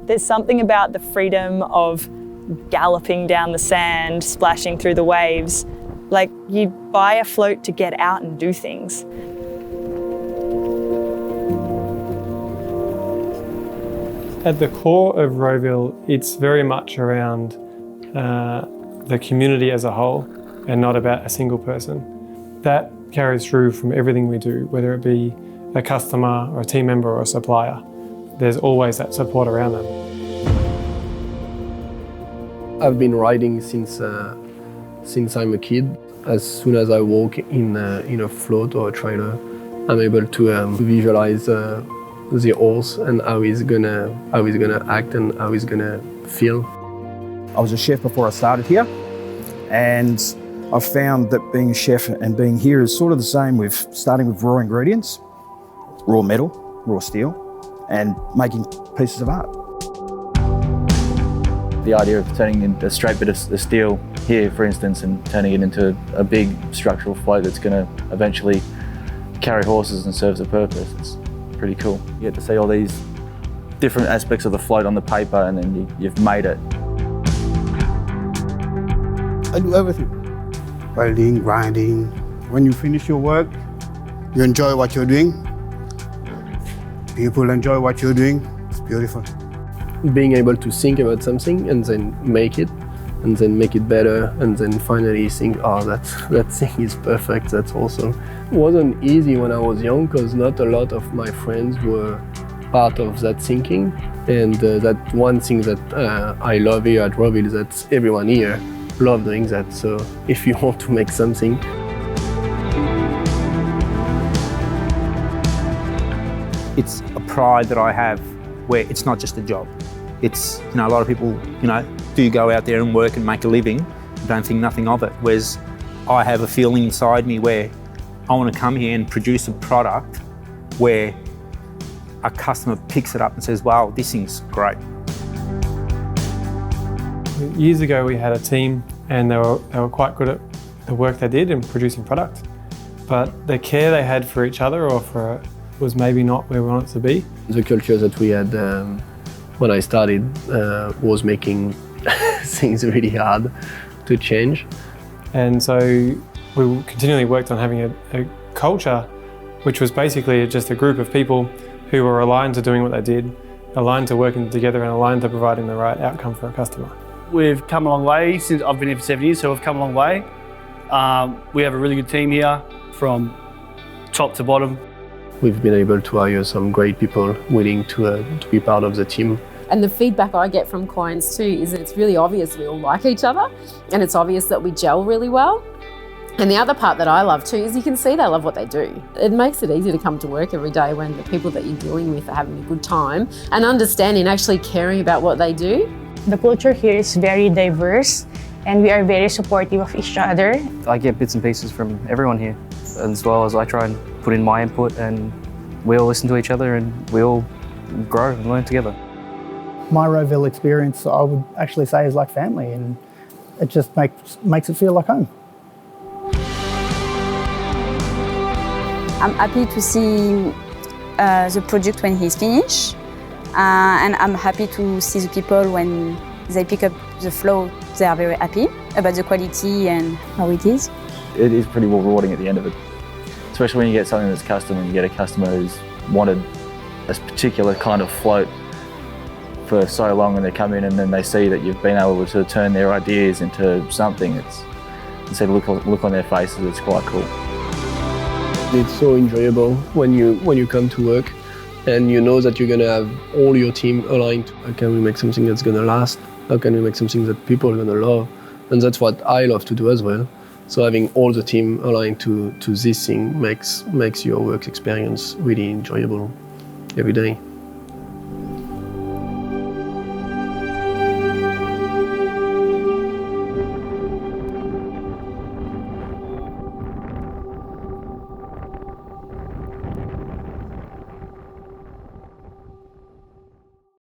There's something about the freedom of galloping down the sand, splashing through the waves. Like, you buy a float to get out and do things. At the core of Rowville, it's very much around the community as a whole and not about a single person. That carries through from everything we do, whether it be a customer or a team member or a supplier. There's always that support around them. I've been riding since I'm a kid. As soon as I walk in a float or a trailer, I'm able to visualize the horse and how he's gonna act and how he's gonna feel. I was a chef before I started here, and I've found that being a chef and being here is sort of the same with starting with raw ingredients, raw metal, raw steel, and making pieces of art. The idea of turning a straight bit of steel here, for instance, and turning it into a big structural float that's going to eventually carry horses and serves a purpose, it's pretty cool. You get to see all these different aspects of the float on the paper, and then you've made it. I do everything. Welding, grinding. When you finish your work, you enjoy what you're doing. People enjoy what you're doing. It's beautiful. Being able to think about something and then make it, and then make it better, and then finally think, oh, that thing is perfect, that's awesome. It wasn't easy when I was young because not a lot of my friends were part of that thinking. And that one thing that I love here at Rowville is that everyone here loves doing that. So if you want to make something, it's a pride that I have where it's not just a job. It's, a lot of people, do go out there and work and make a living, don't think nothing of it. Whereas I have a feeling inside me where I want to come here and produce a product where a customer picks it up and says, wow, this thing's great. Years ago we had a team and they were quite good at the work they did in producing product, but the care they had for each other or for it was maybe not where we want it to be. The culture that we had when I started was making things really hard to change. And so we continually worked on having a culture which was basically just a group of people who were aligned to doing what they did, aligned to working together and aligned to providing the right outcome for a customer. We've come a long way since I've been here for 7 years, so we've come a long way. We have a really good team here from top to bottom. We've been able to hire some great people willing to be part of the team. And the feedback I get from clients too is that it's really obvious we all like each other, and it's obvious that we gel really well. And the other part that I love too is you can see they love what they do. It makes it easy to come to work every day when the people that you're dealing with are having a good time and understanding, actually caring about what they do. The culture here is very diverse and we are very supportive of each other. I get bits and pieces from everyone here, as well as I try and put in my input, and we all listen to each other and we all grow and learn together. My Rowville experience, I would actually say, is like family, and it just makes it feel like home. I'm happy to see the product when he's finished, and I'm happy to see the people when they pick up the float. They are very happy about the quality and how it is. It is pretty rewarding at the end of it, especially when you get something that's custom and you get a customer who's wanted a particular kind of float for so long, and they come in and then they see that you've been able to turn their ideas into something. You see the look on their faces, it's quite cool. It's so enjoyable when you come to work and you know that you're going to have all your team aligned. How can we make something that's going to last? How can we make something that people are going to love? And that's what I love to do as well. So having all the team aligned to this thing makes your work experience really enjoyable every day.